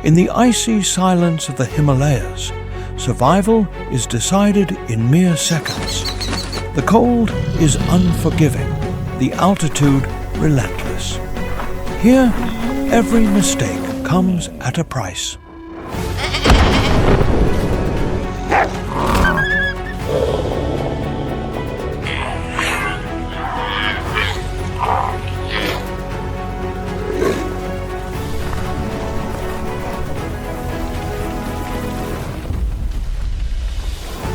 In the icy silence of the Himalayas, survival is decided in mere seconds. The cold is unforgiving, the altitude relentless. Here, every mistake comes at a price.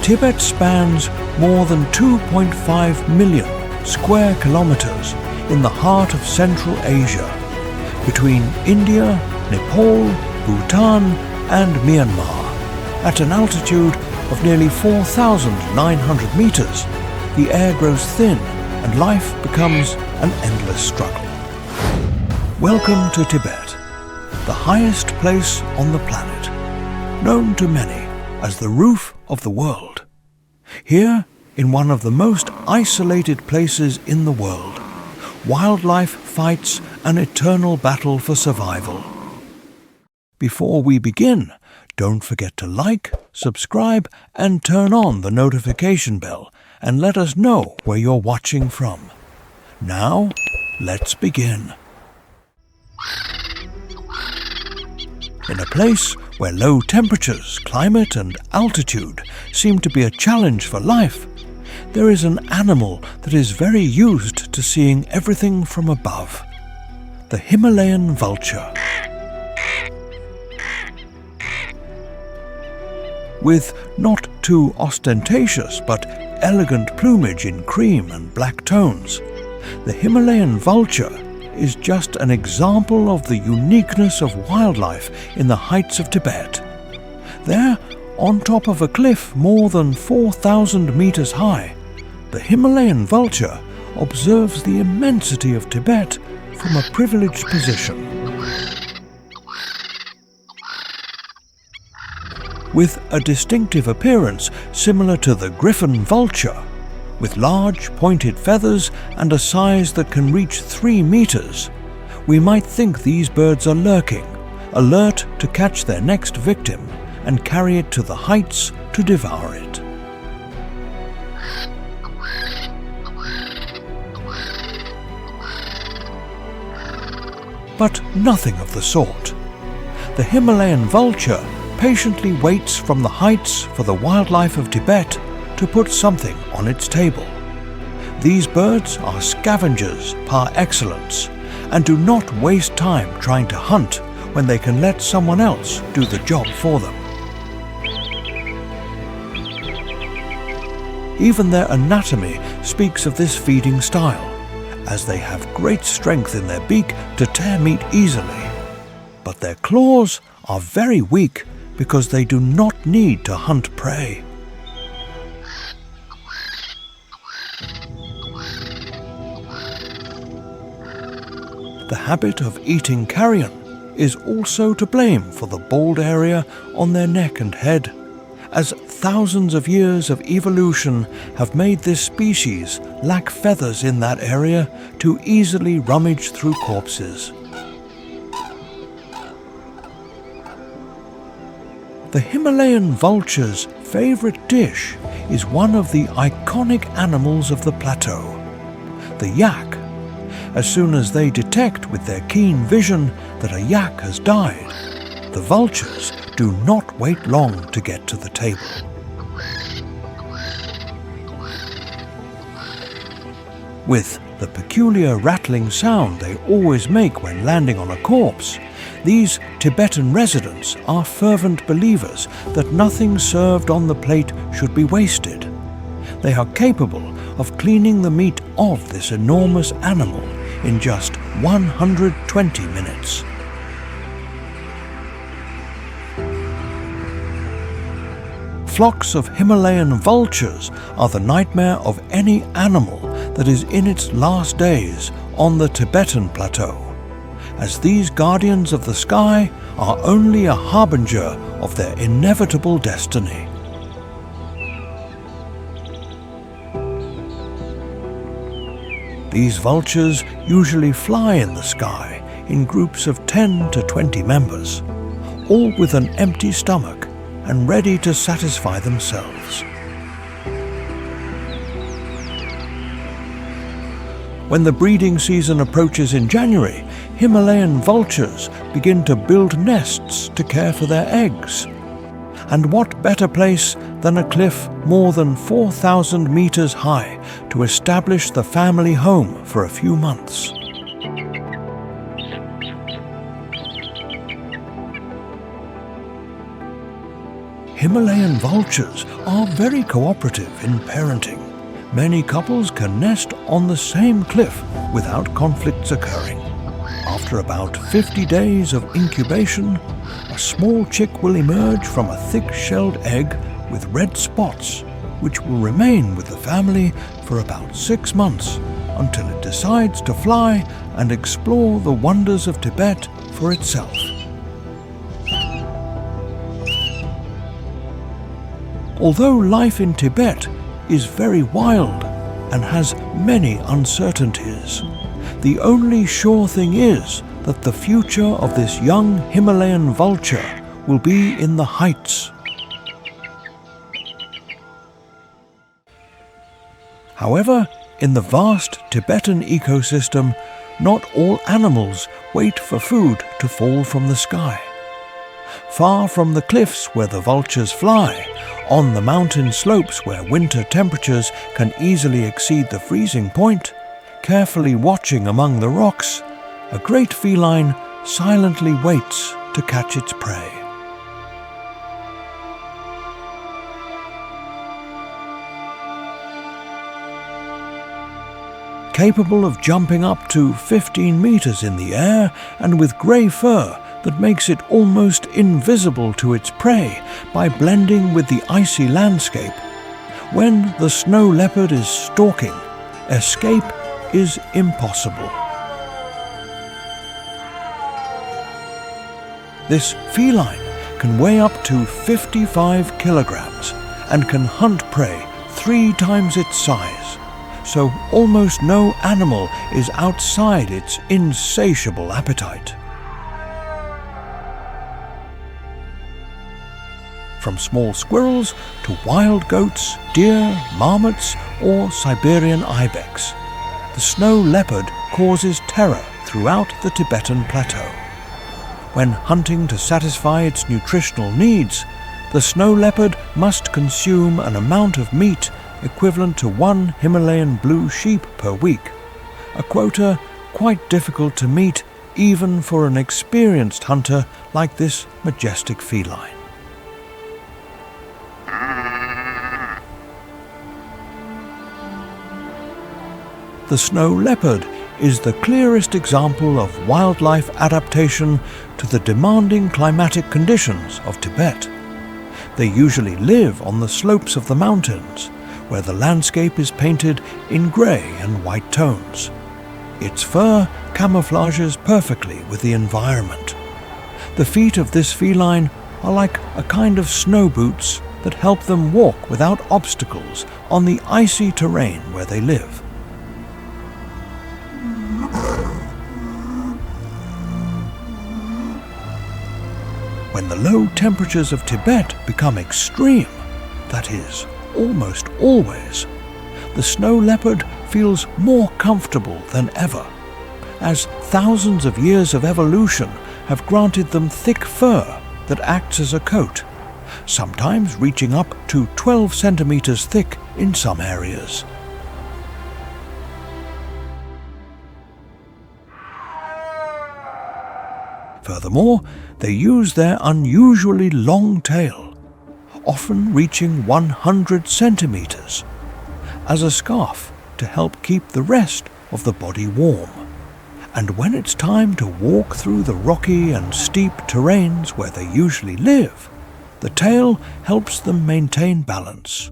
Tibet spans more than 2.5 million square kilometers in the heart of Central Asia, between India, Nepal, Bhutan and Myanmar. At an altitude of nearly 4,900 meters, the air grows thin and life becomes an endless struggle. Welcome to Tibet, the highest place on the planet, known to many as the roof of the world. Here, in one of the most isolated places in the world, wildlife fights an eternal battle for survival. Before we begin, don't forget to like, subscribe and turn on the notification bell and let us know where you're watching from. Now, let's begin. In a place where low temperatures, climate and altitude seem to be a challenge for life, there is an animal that is very used to seeing everything from above: the Himalayan vulture. With not too ostentatious but elegant plumage in cream and black tones, the Himalayan vulture is just an example of the uniqueness of wildlife in the heights of Tibet. There, on top of a cliff more than 4,000 meters high, the Himalayan vulture observes the immensity of Tibet from a privileged position. With a distinctive appearance similar to the griffon vulture, with large pointed feathers and a size that can reach 3 meters, we might think these birds are lurking, alert to catch their next victim and carry it to the heights to devour it. But nothing of the sort. The Himalayan vulture patiently waits from the heights for the wildlife of Tibet to put something on its table. These birds are scavengers par excellence and do not waste time trying to hunt when they can let someone else do the job for them. Even their anatomy speaks of this feeding style, as they have great strength in their beak to tear meat easily. But their claws are very weak because they do not need to hunt prey. The habit of eating carrion is also to blame for the bald area on their neck and head, as thousands of years of evolution have made this species lack feathers in that area to easily rummage through corpses. The Himalayan vulture's favorite dish is one of the iconic animals of the plateau, the yak. As soon as they detect with their keen vision that a yak has died, the vultures do not wait long to get to the table. With the peculiar rattling sound they always make when landing on a corpse, these Tibetan residents are fervent believers that nothing served on the plate should be wasted. They are capable of cleaning the meat of this enormous animal in just 120 minutes. Flocks of Himalayan vultures are the nightmare of any animal that is in its last days on the Tibetan Plateau, as these guardians of the sky are only a harbinger of their inevitable destiny. These vultures usually fly in the sky in groups of 10 to 20 members, all with an empty stomach and ready to satisfy themselves. When the breeding season approaches in January, Himalayan vultures begin to build nests to care for their eggs. And what better place than a cliff more than 4,000 meters high to establish the family home for a few months? Himalayan vultures are very cooperative in parenting. Many couples can nest on the same cliff without conflicts occurring. After about 50 days of incubation, a small chick will emerge from a thick-shelled egg with red spots, which will remain with the family for about 6 months until it decides to fly and explore the wonders of Tibet for itself. Although life in Tibet is very wild and has many uncertainties, the only sure thing is that the future of this young Himalayan vulture will be in the heights. However, in the vast Tibetan ecosystem, not all animals wait for food to fall from the sky. Far from the cliffs where the vultures fly, on the mountain slopes where winter temperatures can easily exceed the freezing point, carefully watching among the rocks, a great feline silently waits to catch its prey. Capable of jumping up to 15 meters in the air and with grey fur that makes it almost invisible to its prey by blending with the icy landscape, when the snow leopard is stalking, escape is impossible. This feline can weigh up to 55 kilograms and can hunt prey 3 times its size, so almost no animal is outside its insatiable appetite. From small squirrels to wild goats, deer, marmots, or Siberian ibex, the snow leopard causes terror throughout the Tibetan Plateau. When hunting to satisfy its nutritional needs, the snow leopard must consume an amount of meat equivalent to 1 Himalayan blue sheep per week, a quota quite difficult to meet even for an experienced hunter like this majestic feline. The snow leopard is the clearest example of wildlife adaptation to the demanding climatic conditions of Tibet. They usually live on the slopes of the mountains, where the landscape is painted in grey and white tones. Its fur camouflages perfectly with the environment. The feet of this feline are like a kind of snow boots that help them walk without obstacles on the icy terrain where they live. When the low temperatures of Tibet become extreme, that is, almost always, the snow leopard feels more comfortable than ever, as thousands of years of evolution have granted them thick fur that acts as a coat, sometimes reaching up to 12 centimeters thick in some areas. Furthermore, they use their unusually long tail, often reaching 100 centimeters, as a scarf to help keep the rest of the body warm. And when it's time to walk through the rocky and steep terrains where they usually live, the tail helps them maintain balance.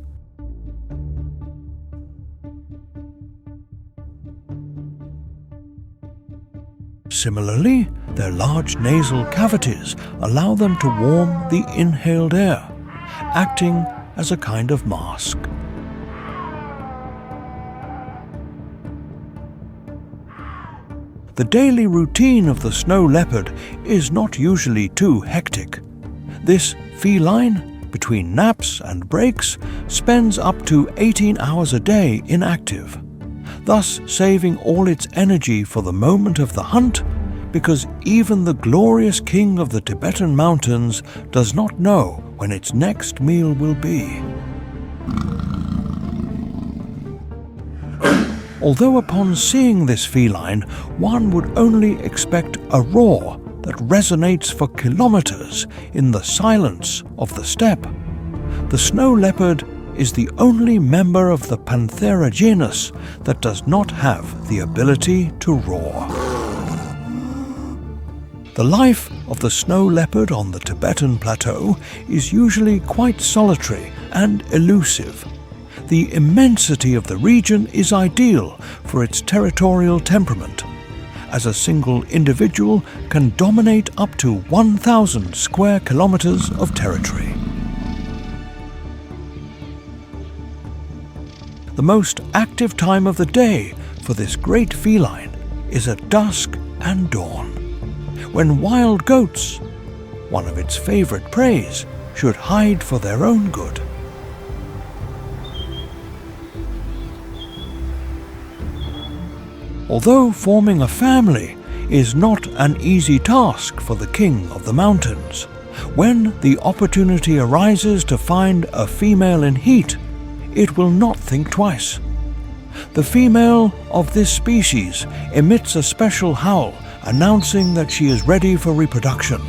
Similarly, their large nasal cavities allow them to warm the inhaled air, acting as a kind of mask. The daily routine of the snow leopard is not usually too hectic. This feline, between naps and breaks, spends up to 18 hours a day inactive, thus saving all its energy for the moment of the hunt, because even the glorious king of the Tibetan mountains does not know when its next meal will be. Although upon seeing this feline, one would only expect a roar that resonates for kilometers in the silence of the steppe, the snow leopard is the only member of the Panthera genus that does not have the ability to roar. The life of the snow leopard on the Tibetan Plateau is usually quite solitary and elusive. The immensity of the region is ideal for its territorial temperament, as a single individual can dominate up to 1,000 square kilometers of territory. The most active time of the day for this great feline is at dusk and dawn, when wild goats, one of its favorite preys, should hide for their own good. Although forming a family is not an easy task for the king of the mountains, when the opportunity arises to find a female in heat, it will not think twice. The female of this species emits a special howl announcing that she is ready for reproduction.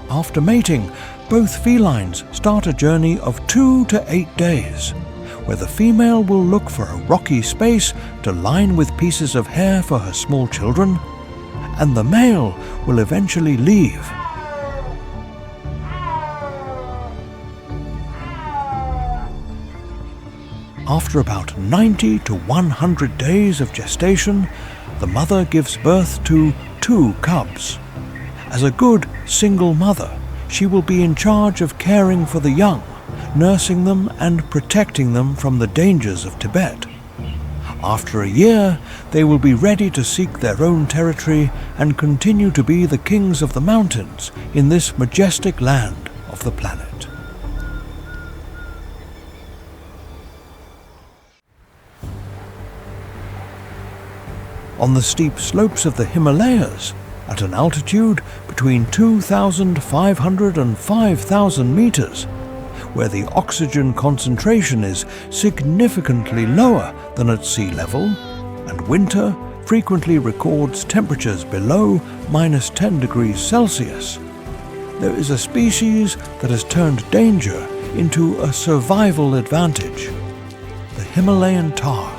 After mating, both felines start a journey of 2 to 8 days, where the female will look for a rocky space to line with pieces of hair for her small children, and the male will eventually leave. After about 90 to 100 days of gestation, the mother gives birth to 2 cubs. As a good single mother, she will be in charge of caring for the young, nursing them and protecting them from the dangers of Tibet. After a year, they will be ready to seek their own territory and continue to be the kings of the mountains in this majestic land of the planet. On the steep slopes of the Himalayas, at an altitude between 2,500 and 5,000 meters, where the oxygen concentration is significantly lower than at sea level, and winter frequently records temperatures below -10 degrees Celsius, there is a species that has turned danger into a survival advantage: the Himalayan tar.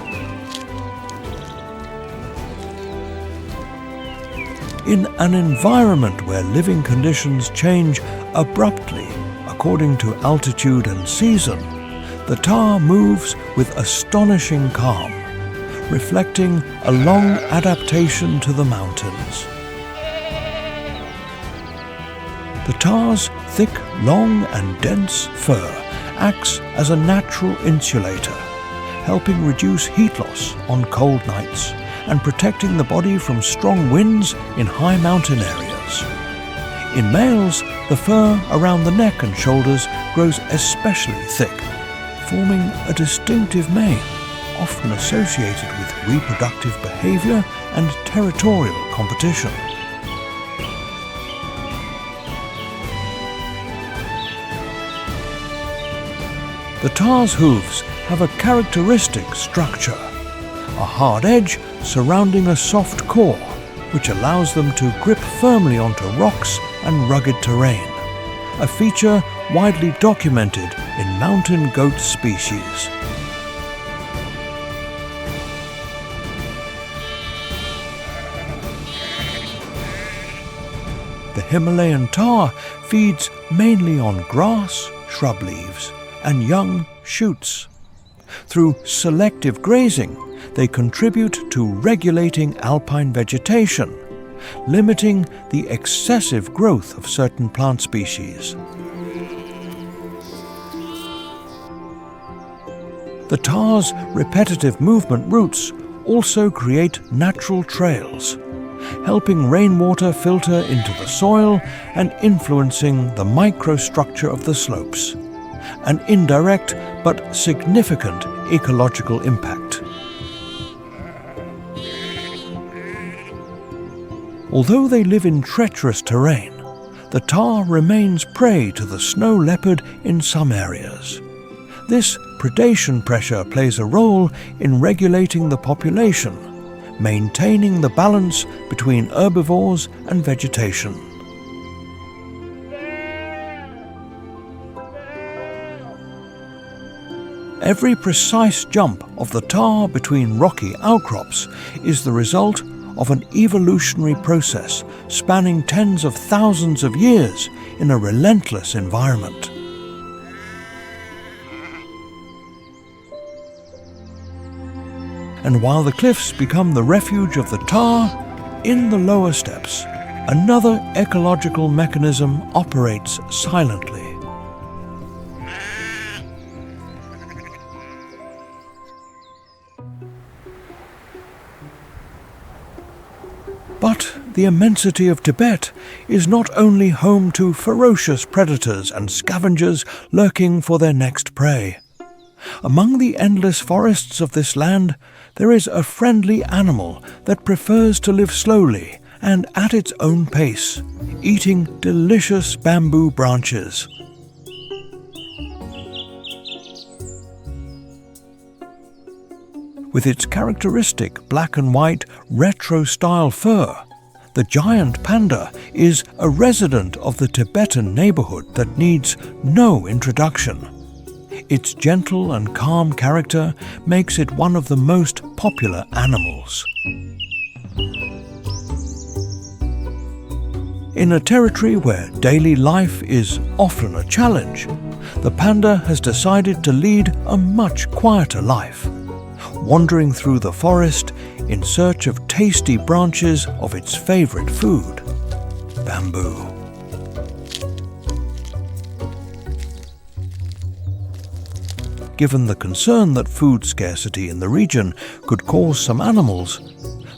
In an environment where living conditions change abruptly according to altitude and season, the tar moves with astonishing calm, reflecting a long adaptation to the mountains. The tar's thick, long and dense fur acts as a natural insulator, helping reduce heat loss on cold nights and protecting the body from strong winds in high mountain areas. In males, the fur around the neck and shoulders grows especially thick, forming a distinctive mane, often associated with reproductive behavior and territorial competition. The tar's hooves have a characteristic structure: a hard edge surrounding a soft core, which allows them to grip firmly onto rocks and rugged terrain, a feature widely documented in mountain goat species. The Himalayan tar feeds mainly on grass, shrub leaves, and young shoots. Through selective grazing, they contribute to regulating alpine vegetation, limiting the excessive growth of certain plant species. The tar's repetitive movement routes also create natural trails, helping rainwater filter into the soil and influencing the microstructure of the slopes, an indirect but significant ecological impact. Although they live in treacherous terrain, the tahr remains prey to the snow leopard in some areas. This predation pressure plays a role in regulating the population, maintaining the balance between herbivores and vegetation. Every precise jump of the tahr between rocky outcrops is the result of an evolutionary process spanning tens of thousands of years in a relentless environment. And while the cliffs become the refuge of the tahr, in the lower steppes, another ecological mechanism operates silently. But the immensity of Tibet is not only home to ferocious predators and scavengers lurking for their next prey. Among the endless forests of this land, there is a friendly animal that prefers to live slowly and at its own pace, eating delicious bamboo branches. With its characteristic black and white retro-style fur, the giant panda is a resident of the Tibetan neighborhood that needs no introduction. Its gentle and calm character makes it one of the most popular animals. In a territory where daily life is often a challenge, the panda has decided to lead a much quieter life, wandering through the forest in search of tasty branches of its favorite food, bamboo. Given the concern that food scarcity in the region could cause some animals,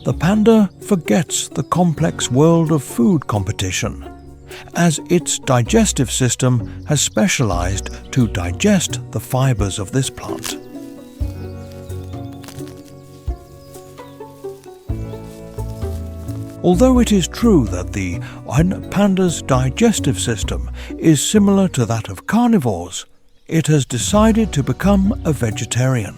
the panda forgets the complex world of food competition, as its digestive system has specialized to digest the fibers of this plant. Although it is true that the panda's digestive system is similar to that of carnivores, it has decided to become a vegetarian.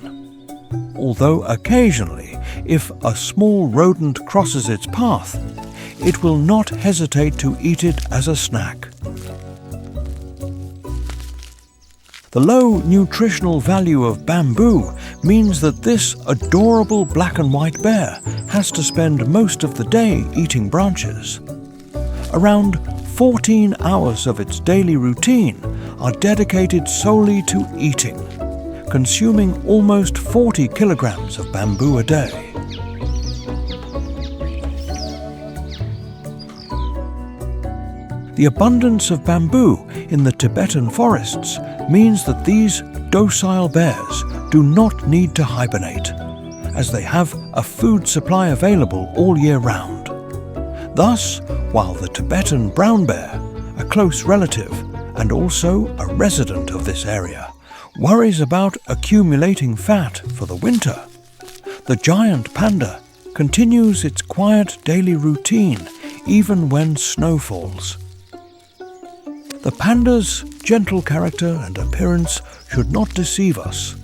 Although occasionally, if a small rodent crosses its path, it will not hesitate to eat it as a snack. The low nutritional value of bamboo means that this adorable black and white bear has to spend most of the day eating branches. Around 14 hours of its daily routine are dedicated solely to eating, consuming almost 40 kilograms of bamboo a day. The abundance of bamboo in the Tibetan forests means that these docile bears do not need to hibernate, as they have a food supply available all year round. Thus, while the Tibetan brown bear, a close relative and also a resident of this area, worries about accumulating fat for the winter, the giant panda continues its quiet daily routine even when snow falls. The panda's gentle character and appearance should not deceive us.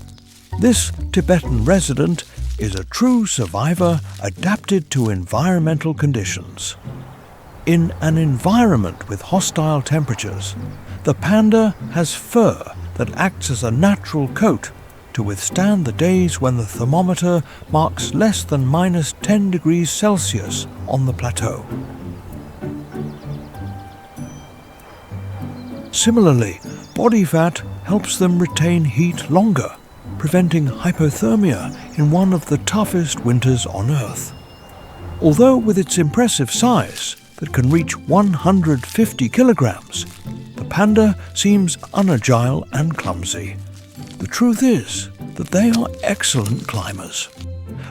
This Tibetan resident is a true survivor adapted to environmental conditions. In an environment with hostile temperatures, the panda has fur that acts as a natural coat to withstand the days when the thermometer marks less than -10 degrees Celsius on the plateau. Similarly, body fat helps them retain heat longer, preventing hypothermia in one of the toughest winters on Earth. Although with its impressive size, that can reach 150 kilograms, the panda seems unagile and clumsy. The truth is that they are excellent climbers.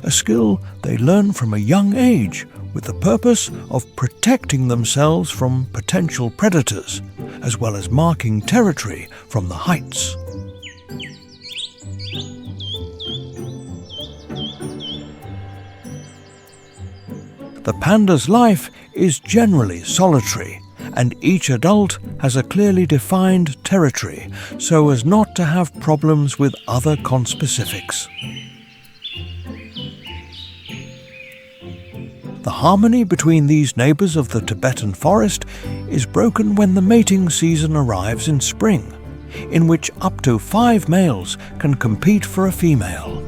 a skill they learn from a young age with the purpose of protecting themselves from potential predators, as well as marking territory from the heights. The panda's life is generally solitary, and each adult has a clearly defined territory so as not to have problems with other conspecifics. The harmony between these neighbours of the Tibetan forest is broken when the mating season arrives in spring, in which up to 5 males can compete for a female.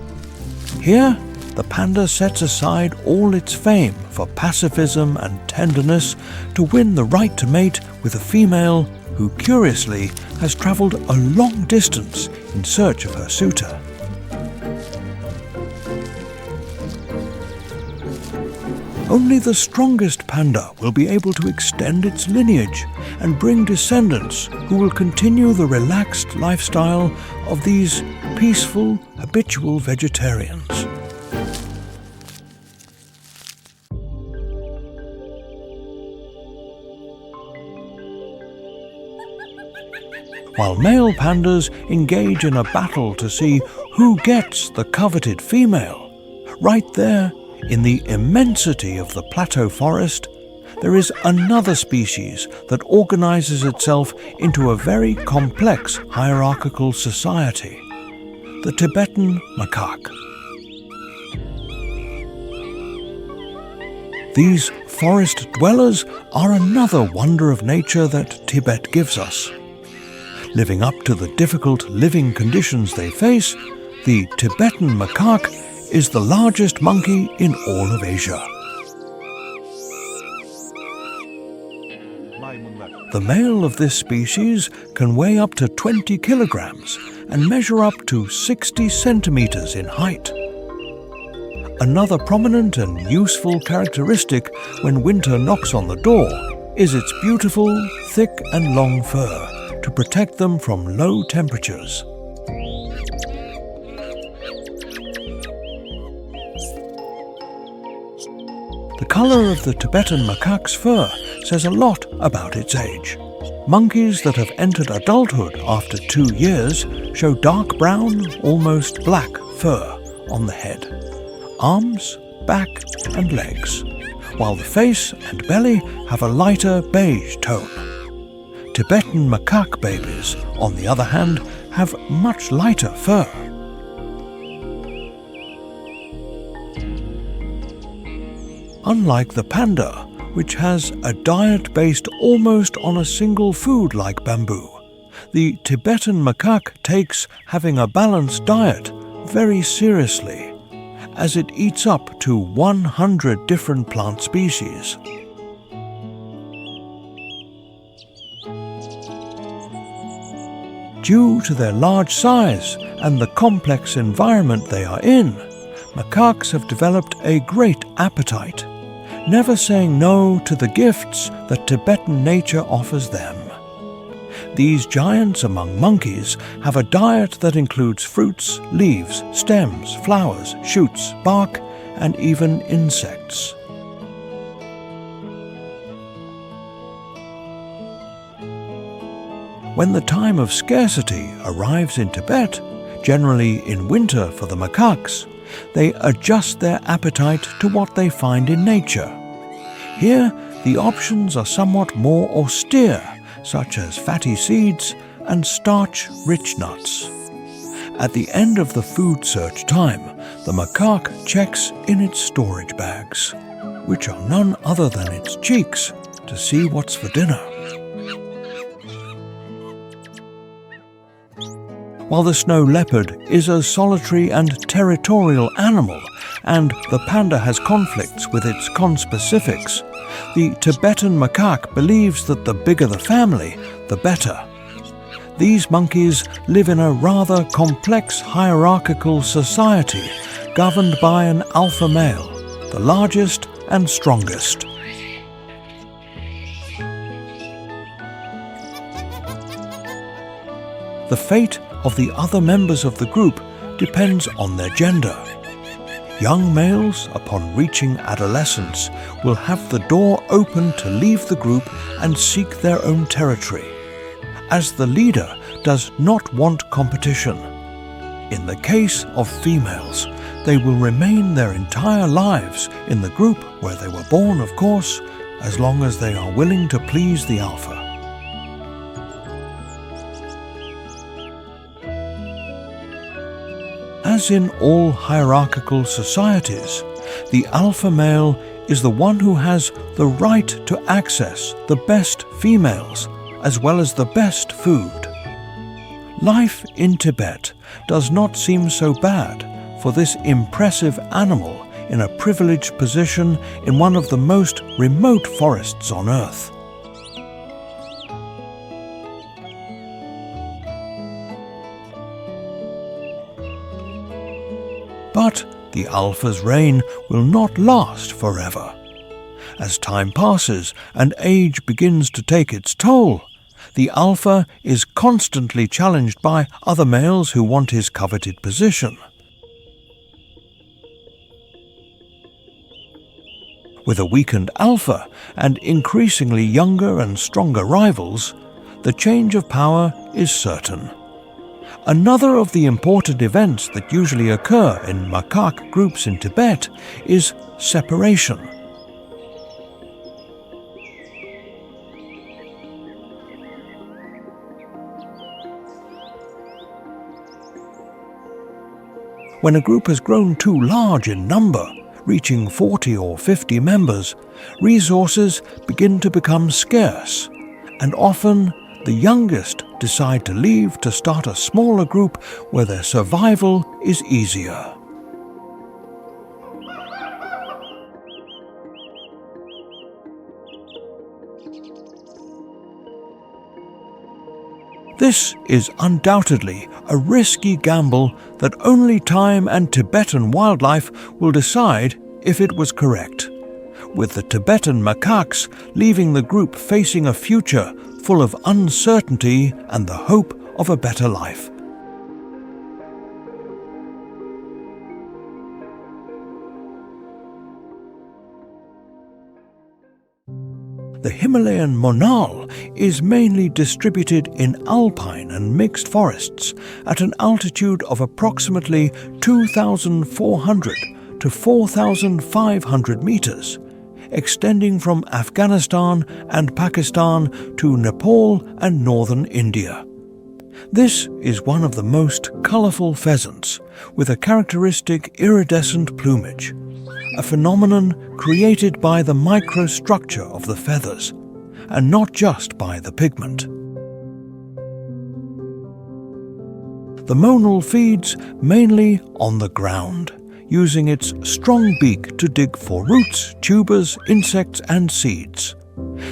Here, the panda sets aside all its fame for pacifism and tenderness to win the right to mate with a female who, curiously, has travelled a long distance in search of her suitor. Only the strongest panda will be able to extend its lineage and bring descendants who will continue the relaxed lifestyle of these peaceful, habitual vegetarians. While male pandas engage in a battle to see who gets the coveted female, right there, in the immensity of the plateau forest, there is another species that organizes itself into a very complex hierarchical society, the Tibetan macaque. These forest dwellers are another wonder of nature that Tibet gives us. Living up to the difficult living conditions they face, the Tibetan macaque is the largest monkey in all of Asia. The male of this species can weigh up to 20 kilograms and measure up to 60 centimeters in height. Another prominent and useful characteristic when winter knocks on the door is its beautiful, thick and long fur to protect them from low temperatures. The color of the Tibetan macaque's fur says a lot about its age. Monkeys that have entered adulthood after 2 years show dark brown, almost black fur on the head, arms, back and legs, while the face and belly have a lighter beige tone. Tibetan macaque babies, on the other hand, have much lighter fur. Unlike the panda, which has a diet based almost on a single food like bamboo, the Tibetan macaque takes having a balanced diet very seriously, as it eats up to 100 different plant species. Due to their large size and the complex environment they are in, macaques have developed a great appetite, never saying no to the gifts that Tibetan nature offers them. These giants among monkeys have a diet that includes fruits, leaves, stems, flowers, shoots, bark, and even insects. When the time of scarcity arrives in Tibet, generally in winter for the macaques, they adjust their appetite to what they find in nature. Here, the options are somewhat more austere, such as fatty seeds and starch-rich nuts. At the end of the food search time, the macaque checks in its storage bags, which are none other than its cheeks, to see what's for dinner. While the snow leopard is a solitary and territorial animal, and the panda has conflicts with its conspecifics, the Tibetan macaque believes that the bigger the family, the better. These monkeys live in a rather complex hierarchical society governed by an alpha male, the largest and strongest. The fate of the other members of the group depends on their gender. Young males, upon reaching adolescence, will have the door open to leave the group and seek their own territory, as the leader does not want competition. In the case of females, they will remain their entire lives in the group where they were born, of course, as long as they are willing to please the alpha. As in all hierarchical societies, the alpha male is the one who has the right to access the best females as well as the best food. Life in Tibet does not seem so bad for this impressive animal in a privileged position in one of the most remote forests on Earth. But the alpha's reign will not last forever. As time passes and age begins to take its toll, the alpha is constantly challenged by other males who want his coveted position. With a weakened alpha and increasingly younger and stronger rivals, the change of power is certain. Another of the important events that usually occur in macaque groups in Tibet is separation. When a group has grown too large in number, reaching 40 or 50 members, resources begin to become scarce, and often the youngest decide to leave to start a smaller group where their survival is easier. This is undoubtedly a risky gamble that only time and Tibetan wildlife will decide if it was correct, with the Tibetan macaques leaving the group facing a future full of uncertainty and the hope of a better life. The Himalayan monal is mainly distributed in alpine and mixed forests at an altitude of approximately 2,400 to 4,500 meters, extending from Afghanistan and Pakistan to Nepal and northern India. This is one of the most colorful pheasants, with a characteristic iridescent plumage, a phenomenon created by the microstructure of the feathers, and not just by the pigment. The monal feeds mainly on the ground, using its strong beak to dig for roots, tubers, insects and seeds.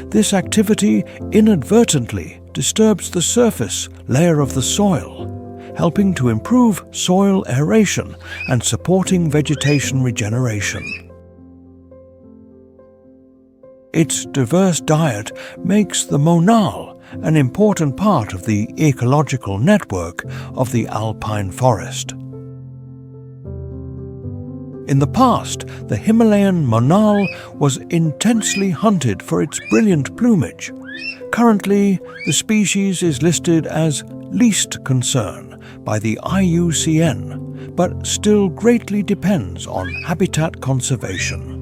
This activity inadvertently disturbs the surface layer of the soil, helping to improve soil aeration and supporting vegetation regeneration. Its diverse diet makes the monal an important part of the ecological network of the alpine forest. In the past, the Himalayan monal was intensely hunted for its brilliant plumage. Currently, the species is listed as least concern by the IUCN, but still greatly depends on habitat conservation.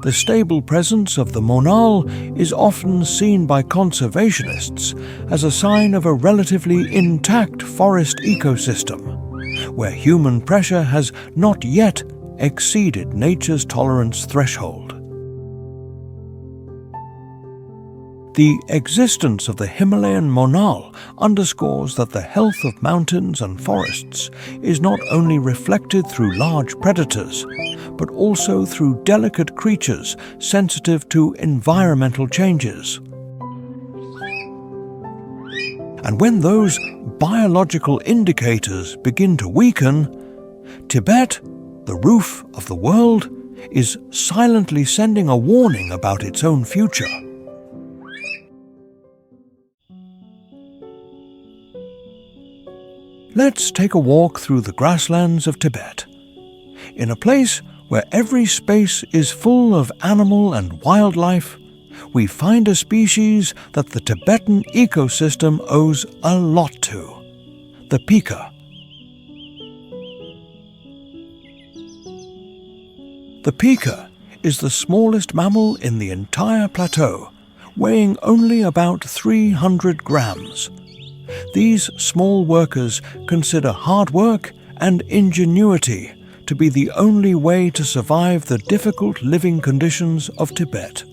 The stable presence of the monal is often seen by conservationists as a sign of a relatively intact forest ecosystem, where human pressure has not yet exceeded nature's tolerance threshold. The existence of the Himalayan monal underscores that the health of mountains and forests is not only reflected through large predators, but also through delicate creatures sensitive to environmental changes. And when those biological indicators begin to weaken, Tibet, the roof of the world, is silently sending a warning about its own future. Let's take a walk through the grasslands of Tibet. In a place where every space is full of animal and wildlife, we find a species that the Tibetan ecosystem owes a lot to: the pika. The pika is the smallest mammal in the entire plateau, weighing only about 300 grams. These small workers consider hard work and ingenuity to be the only way to survive the difficult living conditions of Tibet.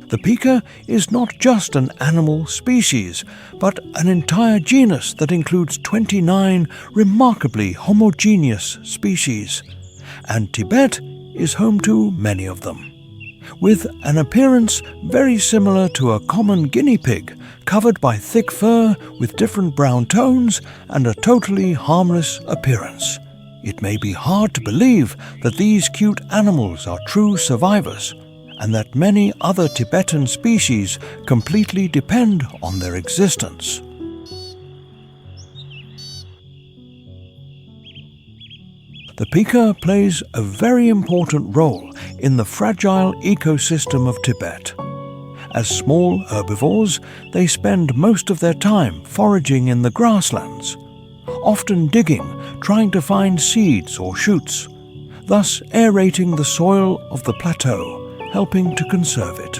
The pika is not just an animal species, but an entire genus that includes 29 remarkably homogeneous species, and Tibet is home to many of them, with an appearance very similar to a common guinea pig, covered by thick fur with different brown tones and a totally harmless appearance. It may be hard to believe that these cute animals are true survivors, and that many other Tibetan species completely depend on their existence. The pika plays a very important role in the fragile ecosystem of Tibet. As small herbivores, they spend most of their time foraging in the grasslands, often digging, trying to find seeds or shoots, thus aerating the soil of the plateau, helping to conserve it.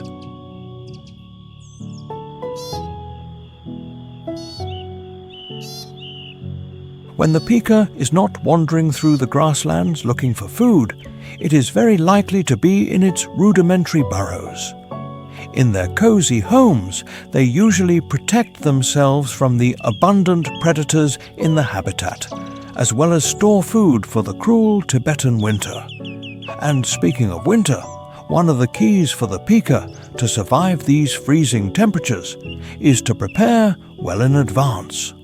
When the pika is not wandering through the grasslands looking for food, it is very likely to be in its rudimentary burrows. In their cozy homes, they usually protect themselves from the abundant predators in the habitat, as well as store food for the cruel Tibetan winter. And speaking of winter, one of the keys for the pika to survive these freezing temperatures is to prepare well in advance.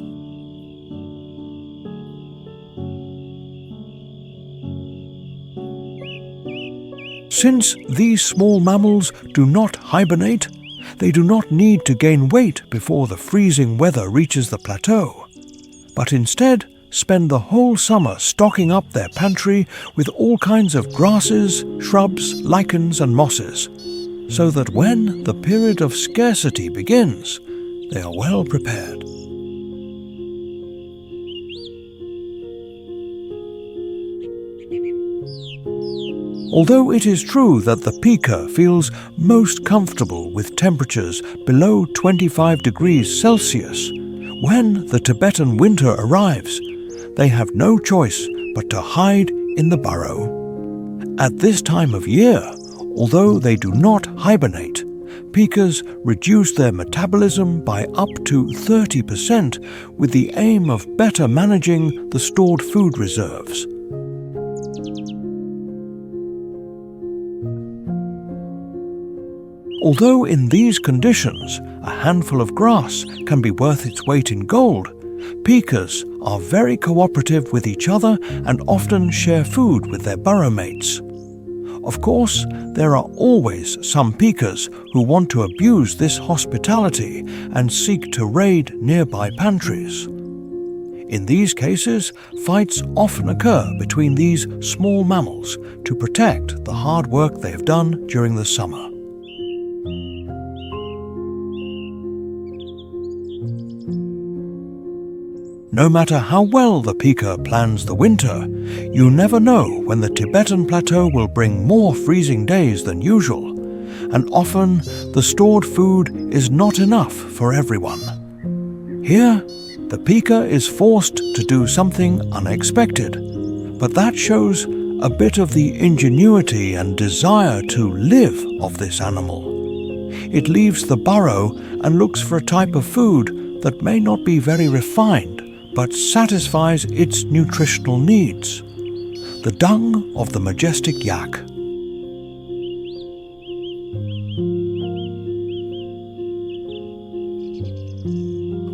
Since these small mammals do not hibernate, they do not need to gain weight before the freezing weather reaches the plateau, but instead spend the whole summer stocking up their pantry with all kinds of grasses, shrubs, lichens and mosses, so that when the period of scarcity begins, they are well prepared. Although it is true that the pika feels most comfortable with temperatures below 25 degrees Celsius, when the Tibetan winter arrives, they have no choice but to hide in the burrow. At this time of year, although they do not hibernate, pikas reduce their metabolism by up to 30% with the aim of better managing the stored food reserves. Although in these conditions a handful of grass can be worth its weight in gold, pikas are very cooperative with each other and often share food with their burrow mates. Of course, there are always some pikas who want to abuse this hospitality and seek to raid nearby pantries. In these cases, fights often occur between these small mammals to protect the hard work they have done during the summer. No matter how well the pika plans the winter, you never know when the Tibetan Plateau will bring more freezing days than usual, and often the stored food is not enough for everyone. Here, the pika is forced to do something unexpected, but that shows a bit of the ingenuity and desire to live of this animal. It leaves the burrow and looks for a type of food that may not be very refined, but satisfies its nutritional needs: the dung of the majestic yak.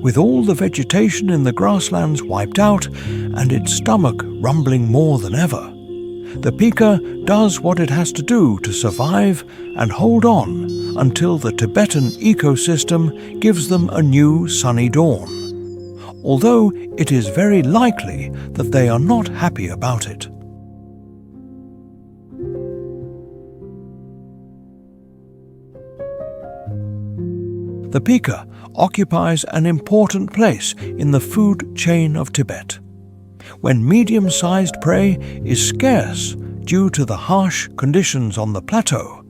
With all the vegetation in the grasslands wiped out and its stomach rumbling more than ever, The pika does what it has to do to survive and hold on until the Tibetan ecosystem gives them a new sunny dawn, although it is very likely that they are not happy about it. The pika occupies an important place in the food chain of Tibet. When medium-sized prey is scarce due to the harsh conditions on the plateau,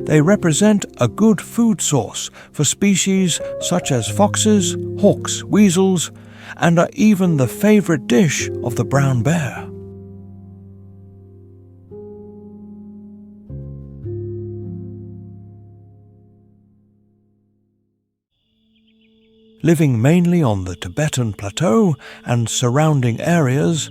they represent a good food source for species such as foxes, hawks, weasels, and are even the favorite dish of the brown bear. Living mainly on the Tibetan Plateau and surrounding areas,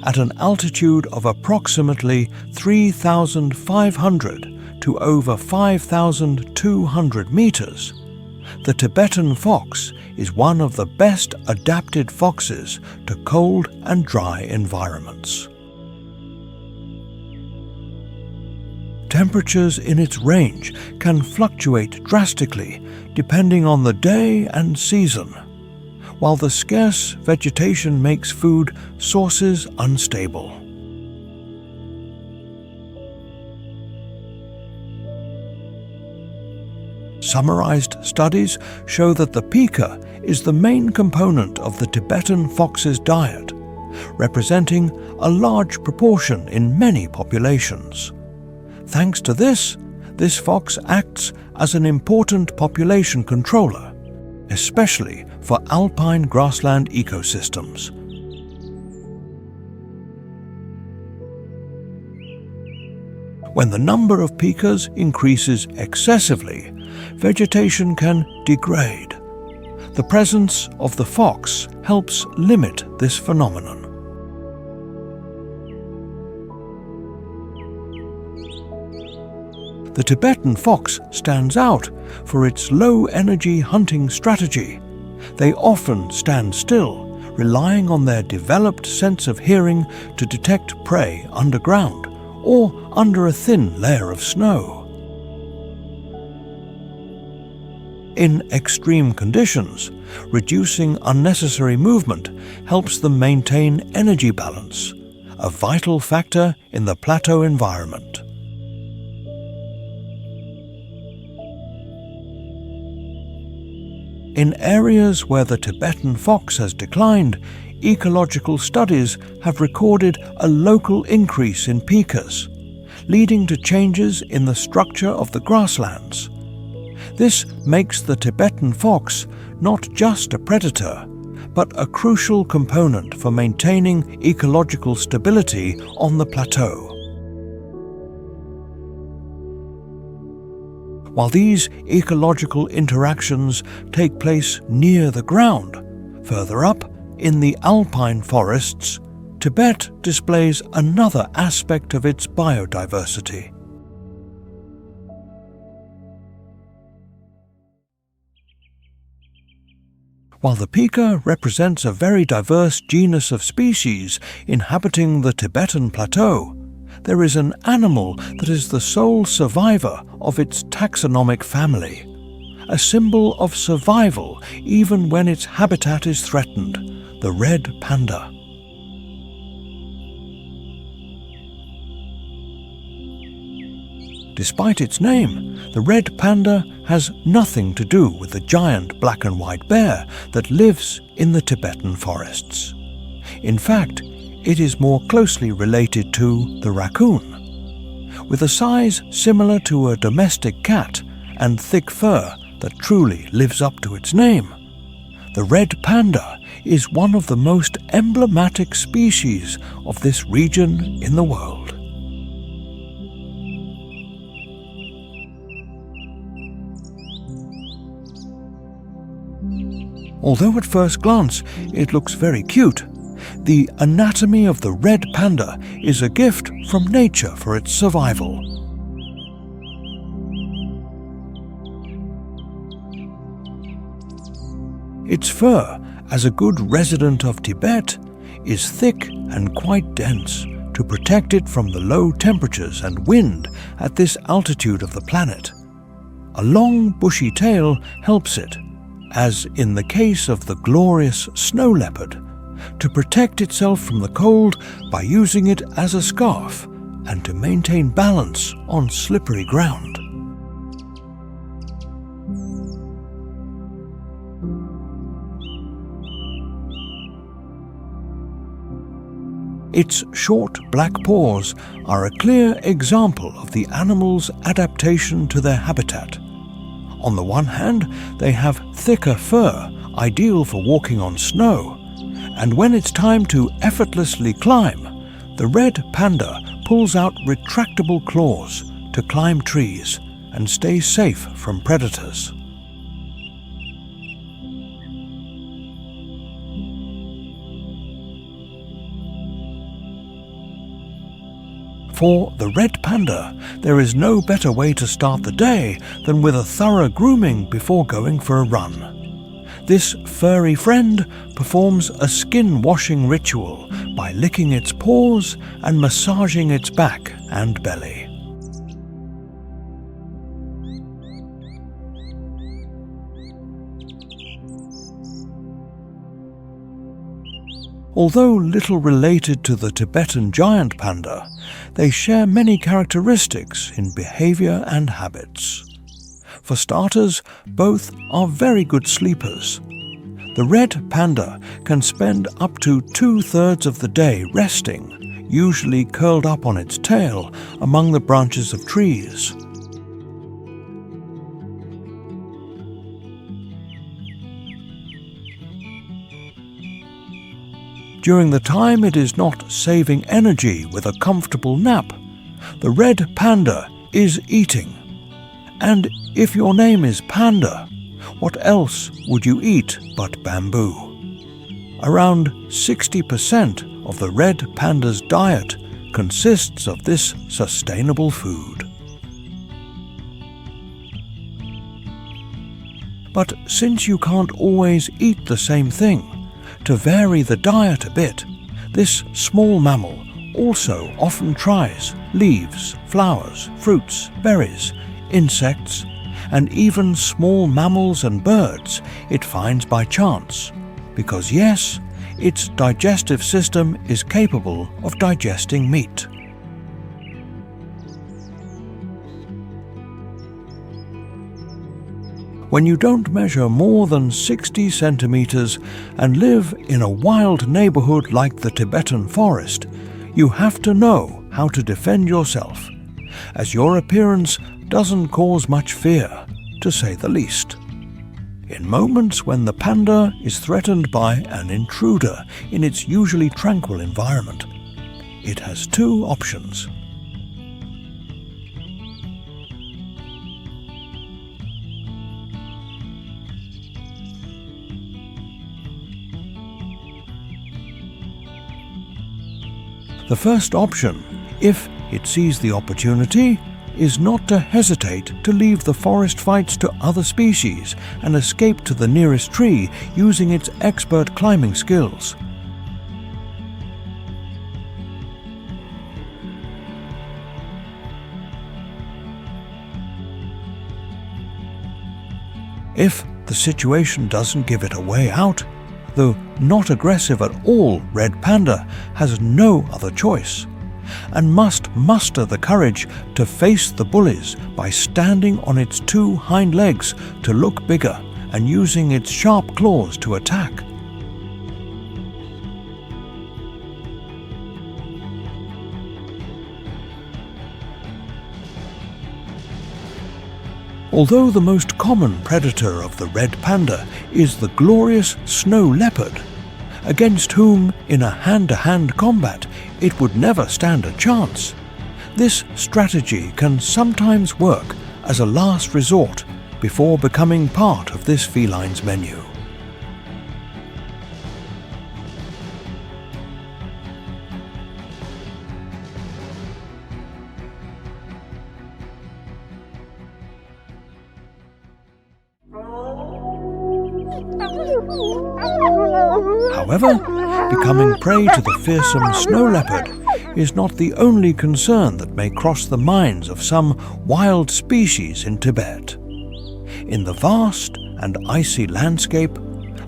at an altitude of approximately 3,500 to over 5,200 meters, the Tibetan fox is one of the best adapted foxes to cold and dry environments. Temperatures in its range can fluctuate drastically depending on the day and season, while the scarce vegetation makes food sources unstable. Summarized studies show that the pika is the main component of the Tibetan fox's diet, representing a large proportion in many populations. Thanks to this fox acts as an important population controller, especially for alpine grassland ecosystems. When the number of pikas increases excessively, vegetation can degrade. The presence of the fox helps limit this phenomenon. The Tibetan fox stands out for its low-energy hunting strategy. They often stand still, relying on their developed sense of hearing to detect prey underground or under a thin layer of snow. In extreme conditions, reducing unnecessary movement helps them maintain energy balance, a vital factor in the plateau environment. In areas where the Tibetan fox has declined, ecological studies have recorded a local increase in pikas, leading to changes in the structure of the grasslands. This makes the Tibetan fox not just a predator, but a crucial component for maintaining ecological stability on the plateau. While these ecological interactions take place near the ground, further up in the alpine forests, Tibet displays another aspect of its biodiversity. While the pika represents a very diverse genus of species inhabiting the Tibetan Plateau, there is an animal that is the sole survivor of its taxonomic family, a symbol of survival even when its habitat is threatened, the red panda. Despite its name, the red panda has nothing to do with the giant black and white bear that lives in the Tibetan forests. In fact, it is more closely related to the raccoon. With a size similar to a domestic cat and thick fur that truly lives up to its name, the red panda is one of the most emblematic species of this region in the world. Although at first glance it looks very cute, the anatomy of the red panda is a gift from nature for its survival. Its fur, as a good resident of Tibet, is thick and quite dense, to protect it from the low temperatures and wind at this altitude of the planet. A long bushy tail helps it, as in the case of the glorious snow leopard, to protect itself from the cold by using it as a scarf and to maintain balance on slippery ground. Its short black paws are a clear example of the animal's adaptation to their habitat. On the one hand, they have thicker fur, ideal for walking on snow, and when it's time to effortlessly climb, the red panda pulls out retractable claws to climb trees and stay safe from predators. For the red panda, there is no better way to start the day than with a thorough grooming before going for a run. This furry friend performs a skin-washing ritual by licking its paws and massaging its back and belly. Although little related to the Tibetan giant panda, they share many characteristics in behavior and habits. For starters, both are very good sleepers. The red panda can spend up to 2/3 of the day resting, usually curled up on its tail among the branches of trees. During the time it is not saving energy with a comfortable nap, the red panda is eating. And if your name is Panda, what else would you eat but bamboo? Around 60% of the red panda's diet consists of this sustainable food. But since you can't always eat the same thing, to vary the diet a bit, this small mammal also often tries leaves, flowers, fruits, berries, insects, and even small mammals and birds it finds by chance, because yes, its digestive system is capable of digesting meat. When you don't measure more than 60 centimeters and live in a wild neighborhood like the Tibetan forest, you have to know how to defend yourself, as your appearance doesn't cause much fear, to say the least. In moments when the panda is threatened by an intruder in its usually tranquil environment, it has two options. The first option, if it sees the opportunity, is not to hesitate to leave the forest fights to other species and escape to the nearest tree using its expert climbing skills. If the situation doesn't give it a way out, the not aggressive at all red panda has no other choice, and must muster the courage to face the bullies by standing on its two hind legs to look bigger and using its sharp claws to attack. Although the most common predator of the red panda is the glorious snow leopard, against whom in a hand-to-hand combat it would never stand a chance, this strategy can sometimes work as a last resort before becoming part of this feline's menu. However, becoming prey to the fearsome snow leopard is not the only concern that may cross the minds of some wild species in Tibet. In the vast and icy landscape,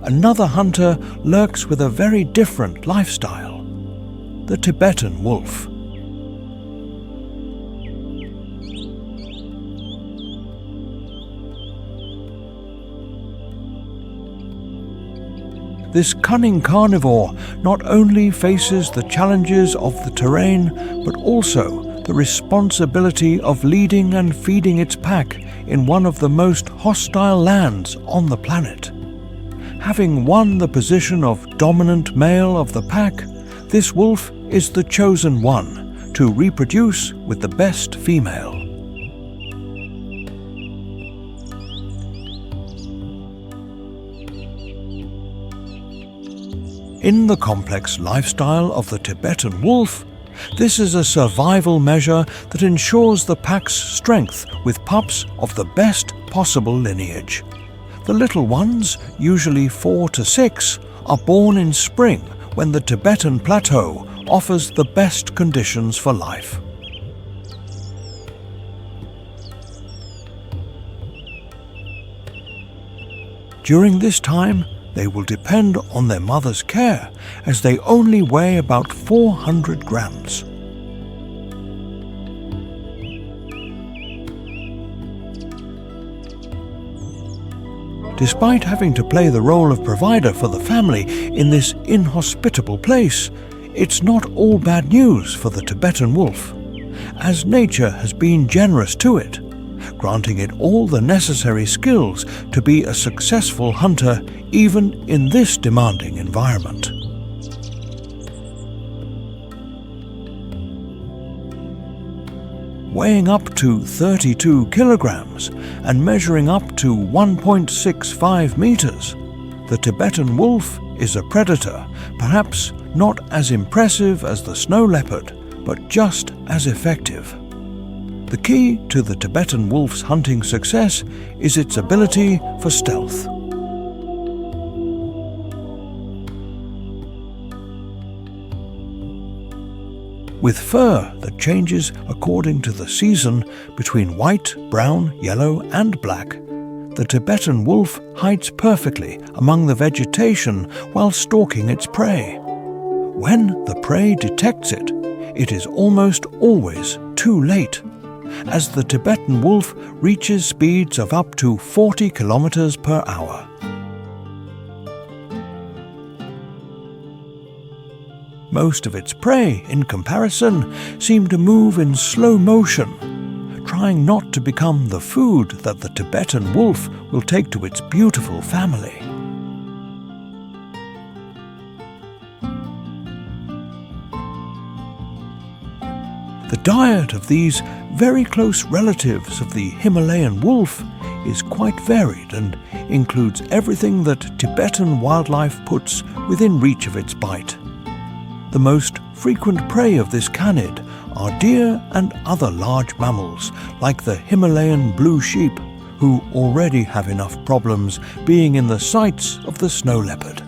another hunter lurks with a very different lifestyle: the Tibetan wolf. This cunning carnivore not only faces the challenges of the terrain, but also the responsibility of leading and feeding its pack in one of the most hostile lands on the planet. Having won the position of dominant male of the pack, this wolf is the chosen one to reproduce with the best female. In the complex lifestyle of the Tibetan wolf, this is a survival measure that ensures the pack's strength with pups of the best possible lineage. The little ones, usually 4 to 6, are born in spring when the Tibetan Plateau offers the best conditions for life. During this time, they will depend on their mother's care, as they only weigh about 400 grams. Despite having to play the role of provider for the family in this inhospitable place, it's not all bad news for the Tibetan wolf, as nature has been generous to it, granting it all the necessary skills to be a successful hunter even in this demanding environment. Weighing up to 32 kilograms and measuring up to 1.65 meters, the Tibetan wolf is a predator, perhaps not as impressive as the snow leopard, but just as effective. The key to the Tibetan wolf's hunting success is its ability for stealth. With fur that changes according to the season between white, brown, yellow and black, the Tibetan wolf hides perfectly among the vegetation while stalking its prey. When the prey detects it, it is almost always too late, as the Tibetan wolf reaches speeds of up to 40 kilometers per hour. Most of its prey, in comparison, seem to move in slow motion, trying not to become the food that the Tibetan wolf will take to its beautiful family. The diet of these very close relatives of the Himalayan wolf is quite varied and includes everything that Tibetan wildlife puts within reach of its bite. The most frequent prey of this canid are deer and other large mammals, like the Himalayan blue sheep, who already have enough problems being in the sights of the snow leopard.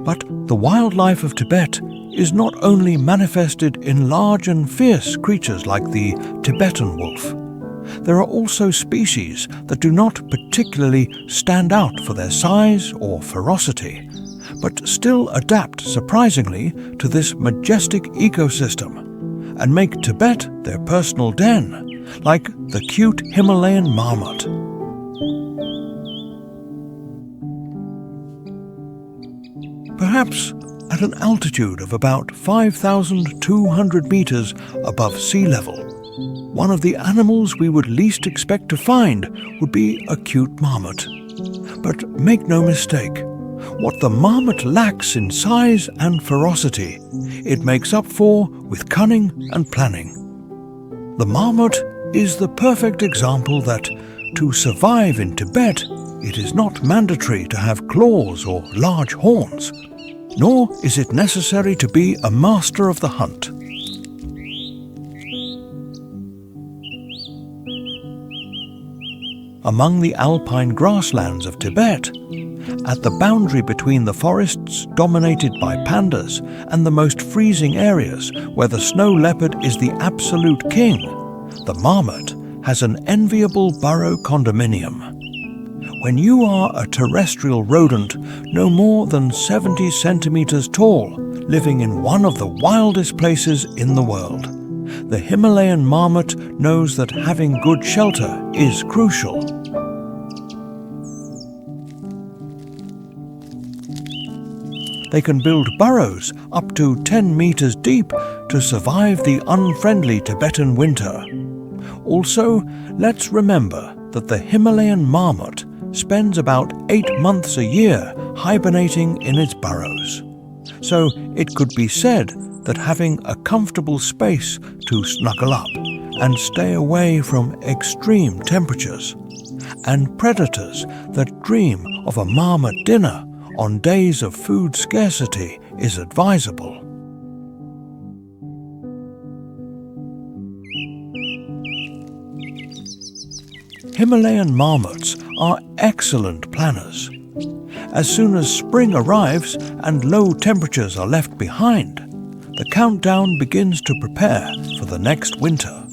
But the wildlife of Tibet is not only manifested in large and fierce creatures like the Tibetan wolf. There are also species that do not particularly stand out for their size or ferocity, but still adapt surprisingly to this majestic ecosystem and make Tibet their personal den, like the cute Himalayan marmot. Perhaps at an altitude of about 5,200 meters above sea level, one of the animals we would least expect to find would be a cute marmot. But make no mistake, what the marmot lacks in size and ferocity, it makes up for with cunning and planning. The marmot is the perfect example that, to survive in Tibet, it is not mandatory to have claws or large horns, nor is it necessary to be a master of the hunt. among the alpine grasslands of Tibet, at the boundary between the forests dominated by pandas and the most freezing areas where the snow leopard is the absolute king, the marmot has an enviable burrow condominium. When you are a terrestrial rodent no more than 70 centimeters tall, living in one of the wildest places in the world, the Himalayan marmot knows that having good shelter is crucial. They can build burrows up to 10 meters deep to survive the unfriendly Tibetan winter. Also, let's remember that the Himalayan marmot spends about 8 months a year hibernating in its burrows. So it could be said that having a comfortable space to snuggle up and stay away from extreme temperatures, and predators that dream of a marmot dinner on days of food scarcity is advisable. Himalayan marmots are excellent planners. As soon as spring arrives and low temperatures are left behind, the countdown begins to prepare for the next winter.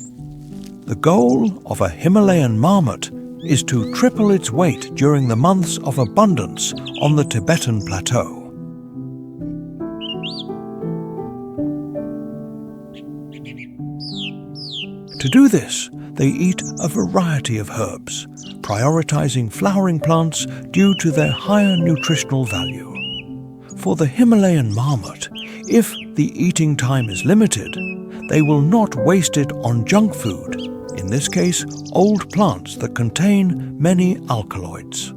The goal of a Himalayan marmot is to triple its weight during the months of abundance on the Tibetan Plateau. To do this, they eat a variety of herbs, prioritizing flowering plants due to their higher nutritional value. For the Himalayan marmot, if the eating time is limited, they will not waste it on junk food, in this case old plants that contain many alkaloids.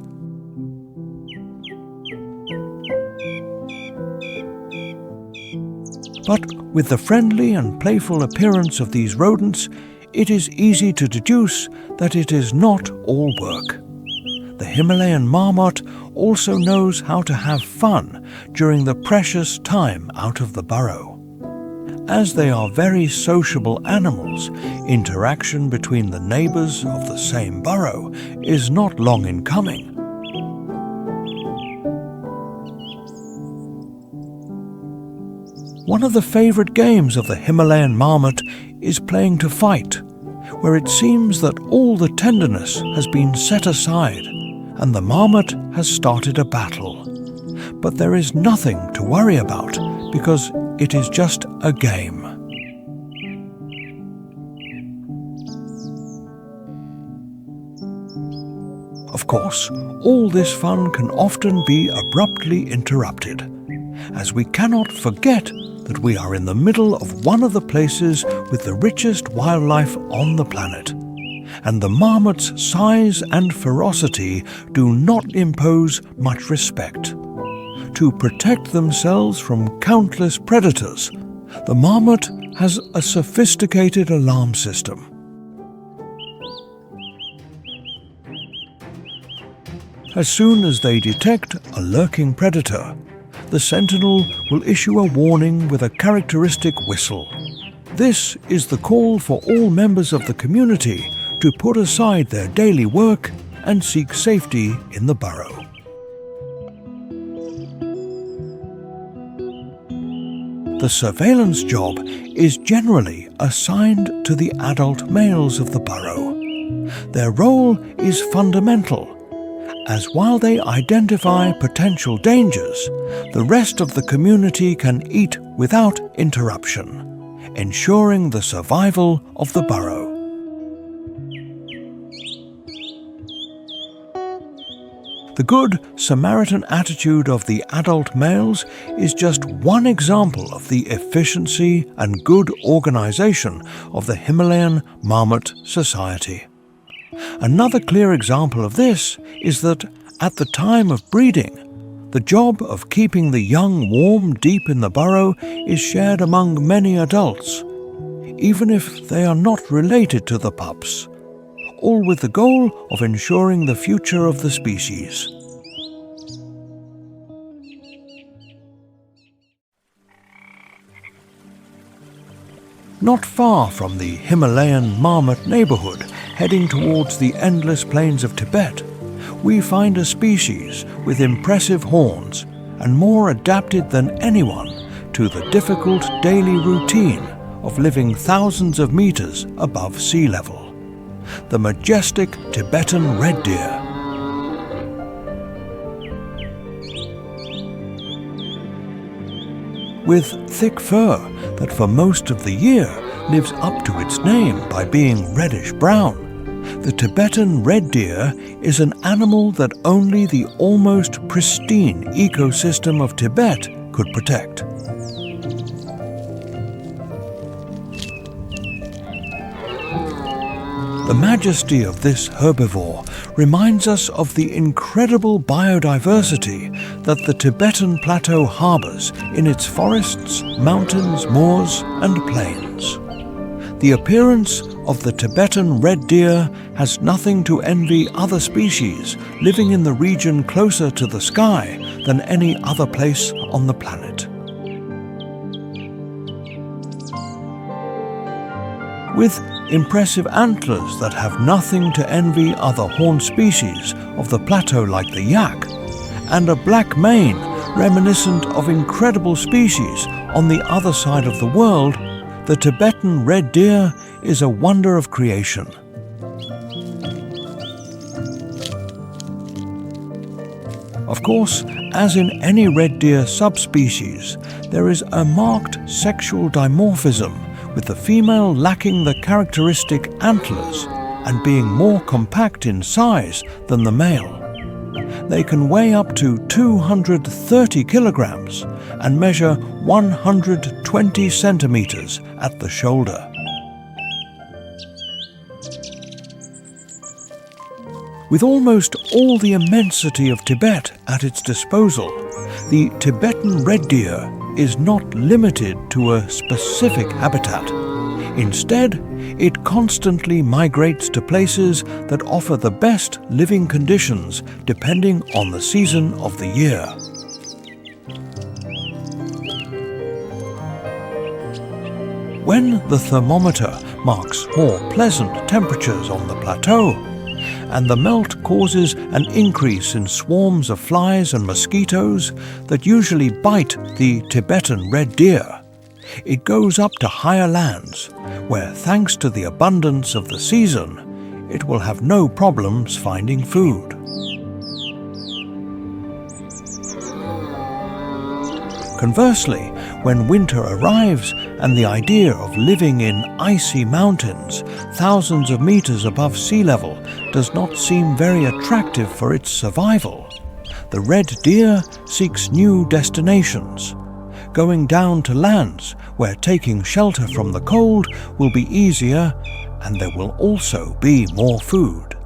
But with the friendly and playful appearance of these rodents, it is easy to deduce that it is not all work. The Himalayan marmot also knows how to have fun during the precious time out of the burrow. As they are very sociable animals, interaction between the neighbors of the same burrow is not long in coming. One of the favorite games of the Himalayan marmot is playing to fight, where it seems that all the tenderness has been set aside and the marmot has started a battle. But there is nothing to worry about because it is just a game. Of course, all this fun can often be abruptly interrupted, as we cannot forget that we are in the middle of one of the places with the richest wildlife on the planet, and the marmot's size and ferocity do not impose much respect. To protect themselves from countless predators, the marmot has a sophisticated alarm system. As soon as they detect a lurking predator, the sentinel will issue a warning with a characteristic whistle. This is the call for all members of the community to put aside their daily work and seek safety in the burrow. The surveillance job is generally assigned to the adult males of the burrow. Their role is fundamental, as while they identify potential dangers, the rest of the community can eat without interruption, ensuring the survival of the burrow. The good Samaritan attitude of the adult males is just one example of the efficiency and good organization of the Himalayan marmot society. Another clear example of this is that at the time of breeding, the job of keeping the young warm deep in the burrow is shared among many adults, even if they are not related to the pups, all with the goal of ensuring the future of the species. Not far from the Himalayan marmot neighborhood, heading towards the endless plains of Tibet, we find a species with impressive horns and more adapted than anyone to the difficult daily routine of living thousands of meters above sea level. The majestic Tibetan red deer. With thick fur that for most of the year lives up to its name by being reddish-brown, the Tibetan red deer is an animal that only the almost pristine ecosystem of Tibet could protect. The majesty of this herbivore reminds us of the incredible biodiversity that the Tibetan Plateau harbors in its forests, mountains, moors, and plains. The appearance of the Tibetan red deer has nothing to envy other species living in the region closer to the sky than any other place on the planet. With impressive antlers that have nothing to envy other horned species of the plateau like the yak, and a black mane reminiscent of incredible species on the other side of the world, the Tibetan red deer is a wonder of creation. Of course, as in any red deer subspecies, there is a marked sexual dimorphism, with the female lacking the characteristic antlers and being more compact in size than the male. They can weigh up to 230 kilograms and measure 120 centimeters at the shoulder. With almost all the immensity of Tibet at its disposal, the Tibetan red deer is not limited to a specific habitat. Instead, it constantly migrates to places that offer the best living conditions depending on the season of the year. When the thermometer marks more pleasant temperatures on the plateau, and the melt causes an increase in swarms of flies and mosquitoes that usually bite the Tibetan red deer, it goes up to higher lands, where thanks to the abundance of the season, it will have no problems finding food. Conversely, when winter arrives and the idea of living in icy mountains thousands of meters above sea level does not seem very attractive for its survival, the red deer seeks new destinations, going down to lands where taking shelter from the cold will be easier and there will also be more food.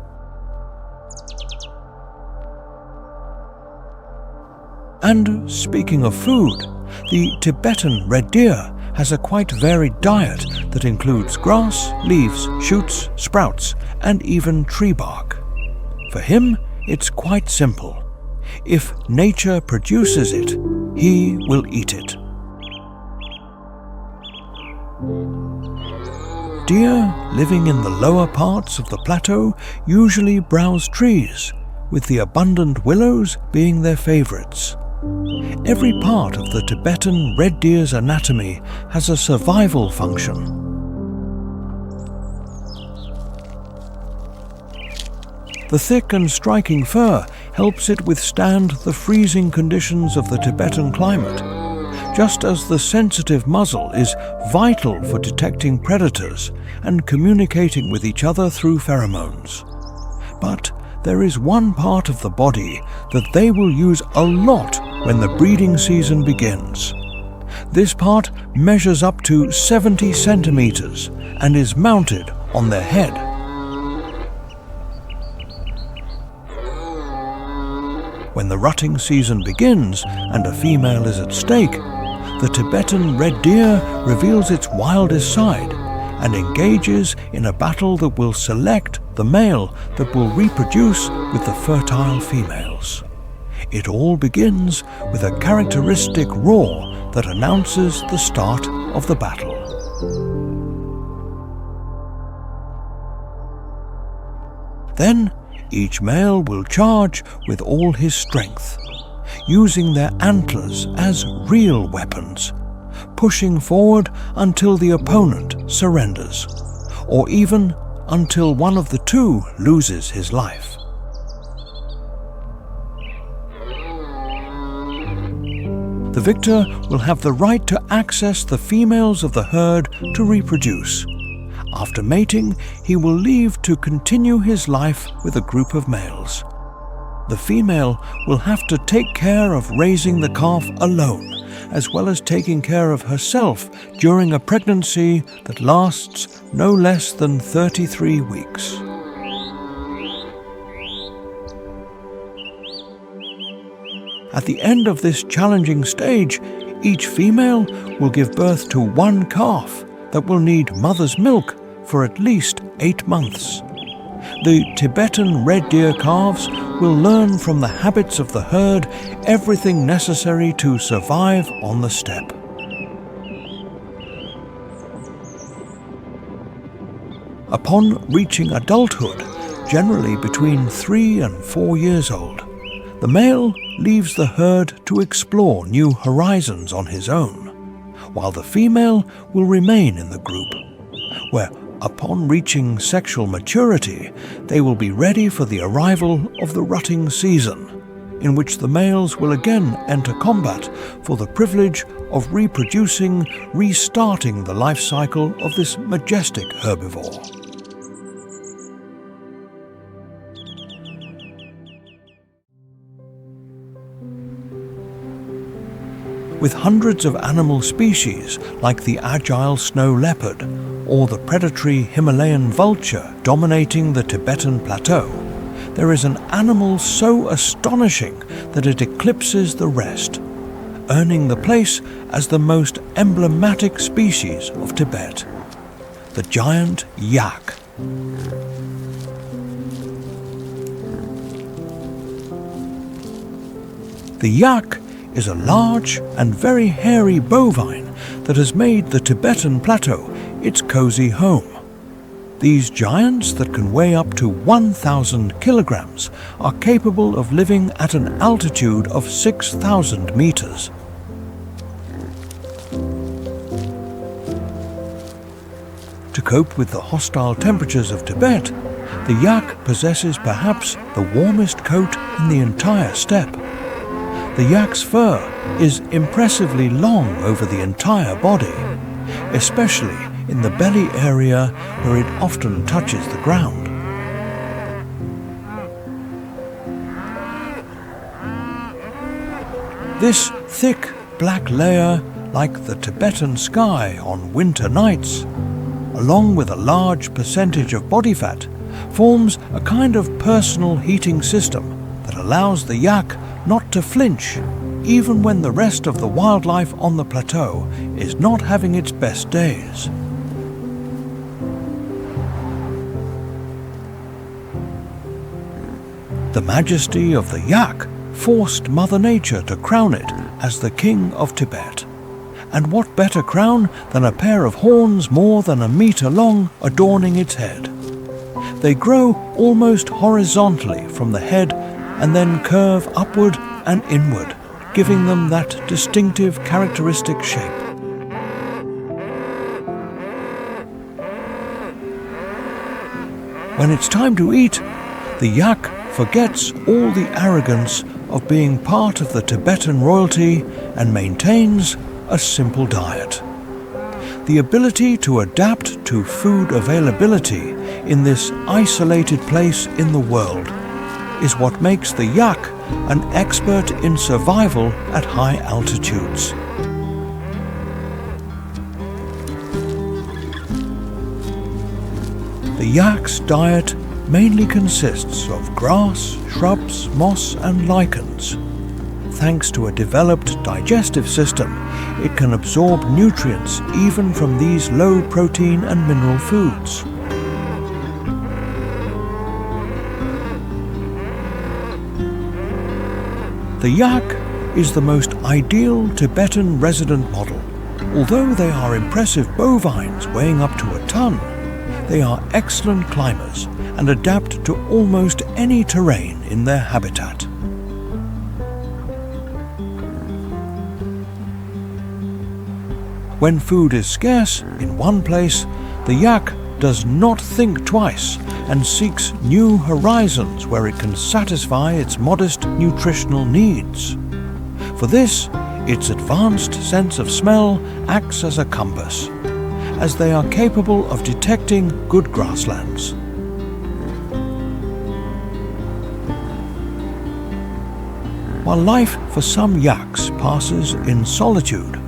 And speaking of food, the Tibetan red deer has a quite varied diet that includes grass, leaves, shoots, sprouts, and even tree bark. For him, it's quite simple. If nature produces it, he will eat it. Deer living in the lower parts of the plateau usually browse trees, with the abundant willows being their favorites. Every part of the Tibetan red deer's anatomy has a survival function. The thick and striking fur helps it withstand the freezing conditions of the Tibetan climate, just as the sensitive muzzle is vital for detecting predators and communicating with each other through pheromones. But there is one part of the body that they will use a lot when the breeding season begins. This part measures up to 70 centimeters and is mounted on their head. When the rutting season begins and a female is at stake, the Tibetan red deer reveals its wildest side and engages in a battle that will select the male that will reproduce with the fertile females. It all begins with a characteristic roar that announces the start of the battle. Then each male will charge with all his strength, using their antlers as real weapons, pushing forward until the opponent surrenders, or even until one of the two loses his life. The victor will have the right to access the females of the herd to reproduce. After mating, he will leave to continue his life with a group of males. The female will have to take care of raising the calf alone, as well as taking care of herself during a pregnancy that lasts no less than 33 weeks. At the end of this challenging stage, each female will give birth to one calf that will need mother's milk for at least 8 months. The Tibetan red deer calves will learn from the habits of the herd everything necessary to survive on the steppe. Upon reaching adulthood, generally between 3 and 4 years old, the male leaves the herd to explore new horizons on his own, while the female will remain in the group, where upon reaching sexual maturity, they will be ready for the arrival of the rutting season, in which the males will again enter combat for the privilege of reproducing, restarting the life cycle of this majestic herbivore. With hundreds of animal species like the agile snow leopard or the predatory Himalayan vulture dominating the Tibetan Plateau, there is an animal so astonishing that it eclipses the rest, earning the place as the most emblematic species of Tibet, the giant yak. The yak is a large and very hairy bovine that has made the Tibetan Plateau its cozy home. These giants that can weigh up to 1,000 kilograms are capable of living at an altitude of 6,000 meters. To cope with the hostile temperatures of Tibet, the yak possesses perhaps the warmest coat in the entire steppe. The yak's fur is impressively long over the entire body, especially in the belly area where it often touches the ground. This thick black layer, like the Tibetan sky on winter nights, along with a large percentage of body fat, forms a kind of personal heating system that allows the yak not to flinch, even when the rest of the wildlife on the plateau is not having its best days. The majesty of the yak forced Mother Nature to crown it as the King of Tibet. And what better crown than a pair of horns more than a meter long adorning its head? They grow almost horizontally from the head and then curve upward and inward, giving them that distinctive characteristic shape. When it's time to eat, the yak forgets all the arrogance of being part of the Tibetan royalty and maintains a simple diet. The ability to adapt to food availability in this isolated place in the world is what makes the yak an expert in survival at high altitudes. The yak's diet mainly consists of grass, shrubs, moss and lichens. Thanks to a developed digestive system, it can absorb nutrients even from these low protein and mineral foods. The yak is the most ideal Tibetan resident model. Although they are impressive bovines weighing up to a ton, they are excellent climbers and adapt to almost any terrain in their habitat. When food is scarce in one place, the yak does not think twice and seeks new horizons where it can satisfy its modest nutritional needs. For this, its advanced sense of smell acts as a compass, as they are capable of detecting good grasslands. While life for some yaks passes in solitude,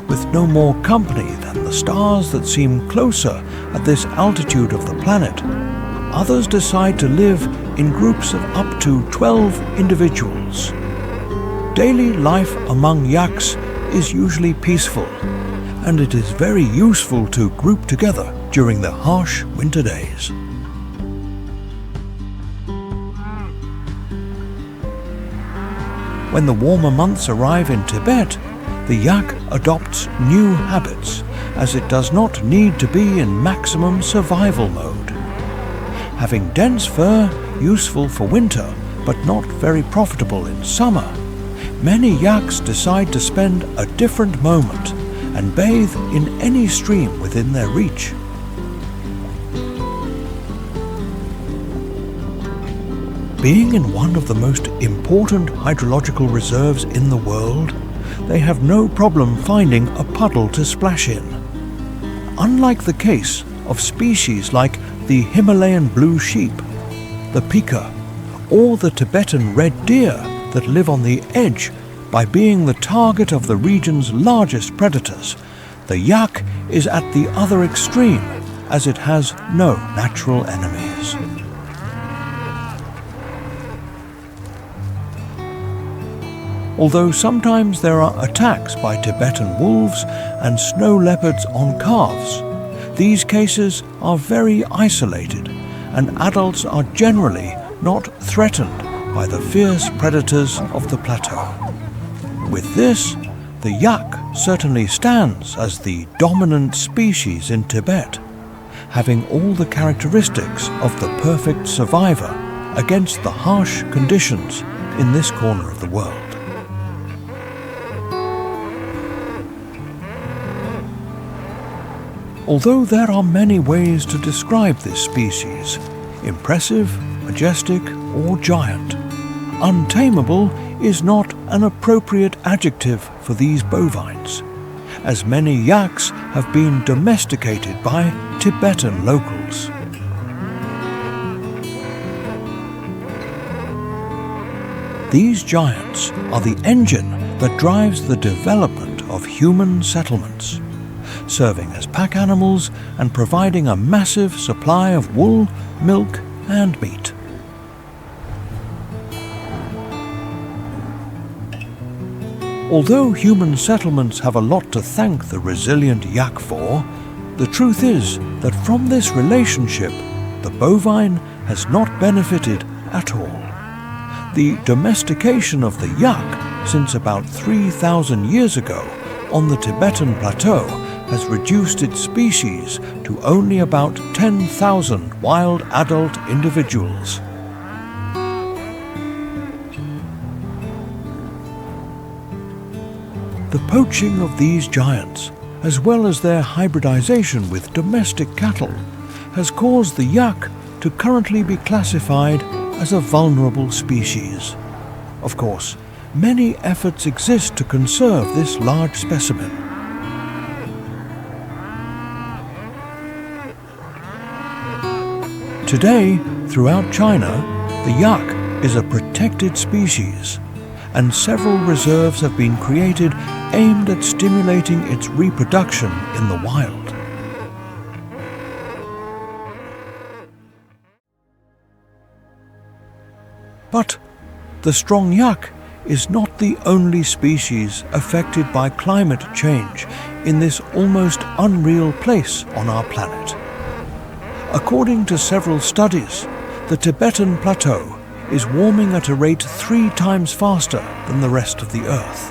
with no more company than the stars that seem closer at this altitude of the planet, others decide to live in groups of up to 12 individuals. Daily life among yaks is usually peaceful, and it is very useful to group together during the harsh winter days. When the warmer months arrive in Tibet, the yak adopts new habits, as it does not need to be in maximum survival mode. Having dense fur, useful for winter, but not very profitable in summer, many yaks decide to spend a different moment and bathe in any stream within their reach. Being in one of the most important hydrological reserves in the world, they have no problem finding a puddle to splash in. Unlike the case of species like the Himalayan blue sheep, the pika, or the Tibetan red deer that live on the edge by being the target of the region's largest predators, the yak is at the other extreme, as it has no natural enemies. Although sometimes there are attacks by Tibetan wolves and snow leopards on calves, these cases are very isolated, and adults are generally not threatened by the fierce predators of the plateau. With this, the yak certainly stands as the dominant species in Tibet, having all the characteristics of the perfect survivor against the harsh conditions in this corner of the world. Although there are many ways to describe this species, impressive, majestic, or giant, untamable is not an appropriate adjective for these bovines, as many yaks have been domesticated by Tibetan locals. These giants are the engine that drives the development of human settlements, serving as pack animals and providing a massive supply of wool, milk, and meat. Although human settlements have a lot to thank the resilient yak for, the truth is that from this relationship, the bovine has not benefited at all. The domestication of the yak since about 3,000 years ago on the Tibetan Plateau has reduced its species to only about 10,000 wild adult individuals. The poaching of these giants, as well as their hybridization with domestic cattle, has caused the yak to currently be classified as a vulnerable species. Of course, many efforts exist to conserve this large specimen. Today, throughout China, the yak is a protected species, and several reserves have been created aimed at stimulating its reproduction in the wild. But the strong yak is not the only species affected by climate change in this almost unreal place on our planet. According to several studies, the Tibetan Plateau is warming at a rate 3 times faster than the rest of the Earth.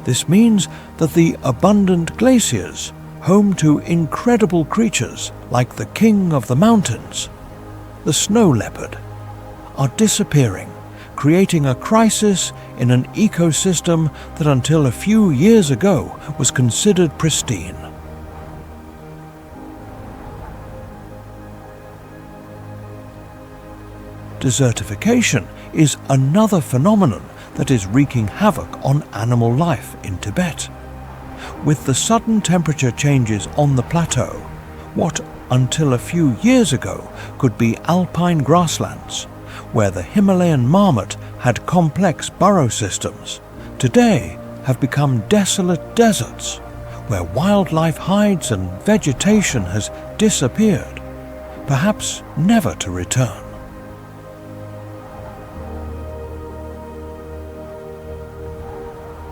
This means that the abundant glaciers, home to incredible creatures like the king of the mountains, the snow leopard, are disappearing, creating a crisis in an ecosystem that until a few years ago was considered pristine. Desertification is another phenomenon that is wreaking havoc on animal life in Tibet. With the sudden temperature changes on the plateau, what until a few years ago could be alpine grasslands, where the Himalayan marmot had complex burrow systems, today have become desolate deserts, where wildlife hides and vegetation has disappeared, perhaps never to return.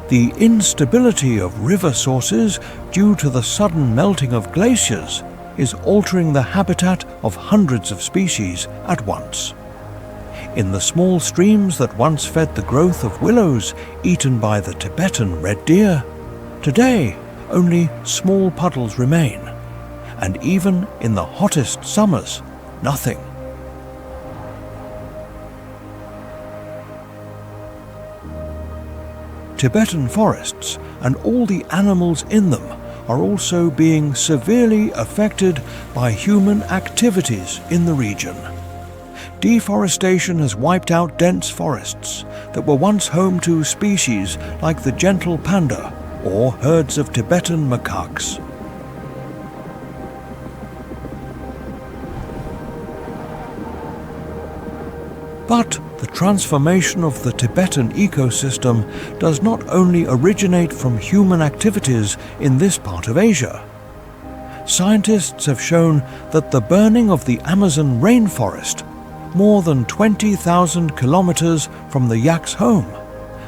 The instability of river sources due to the sudden melting of glaciers is altering the habitat of hundreds of species at once. In the small streams that once fed the growth of willows eaten by the Tibetan red deer, today only small puddles remain, and even in the hottest summers, nothing. Tibetan forests and all the animals in them are also being severely affected by human activities in the region. Deforestation has wiped out dense forests that were once home to species like the gentle panda or herds of Tibetan macaques. But the transformation of the Tibetan ecosystem does not only originate from human activities in this part of Asia. Scientists have shown that the burning of the Amazon rainforest, more than 20,000 kilometers from the yak's home,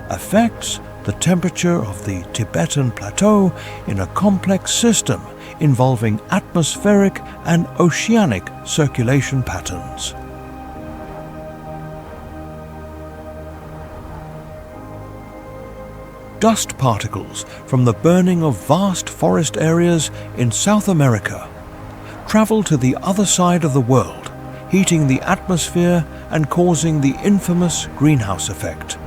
affects the temperature of the Tibetan Plateau in a complex system involving atmospheric and oceanic circulation patterns. Dust particles from the burning of vast forest areas in South America travel to the other side of the world, heating the atmosphere and causing the infamous greenhouse effect.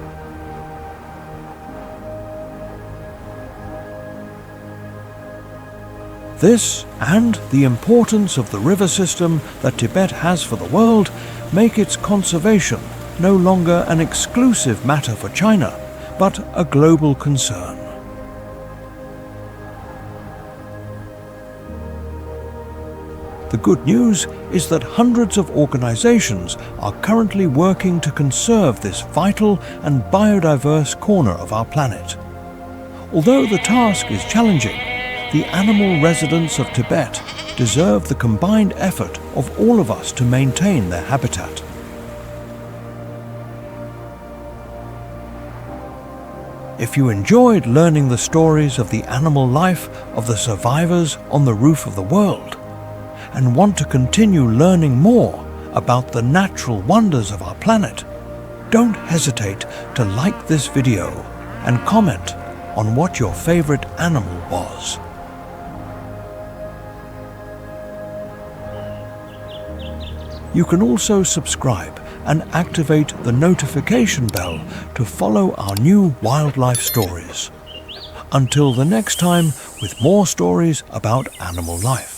This and the importance of the river system that Tibet has for the world make its conservation no longer an exclusive matter for China, but a global concern. The good news is that hundreds of organizations are currently working to conserve this vital and biodiverse corner of our planet. Although the task is challenging, the animal residents of Tibet deserve the combined effort of all of us to maintain their habitat. If you enjoyed learning the stories of the animal life of the survivors on the roof of the world, and want to continue learning more about the natural wonders of our planet, don't hesitate to like this video and comment on what your favorite animal was. You can also subscribe and activate the notification bell to follow our new wildlife stories. Until the next time with more stories about animal life.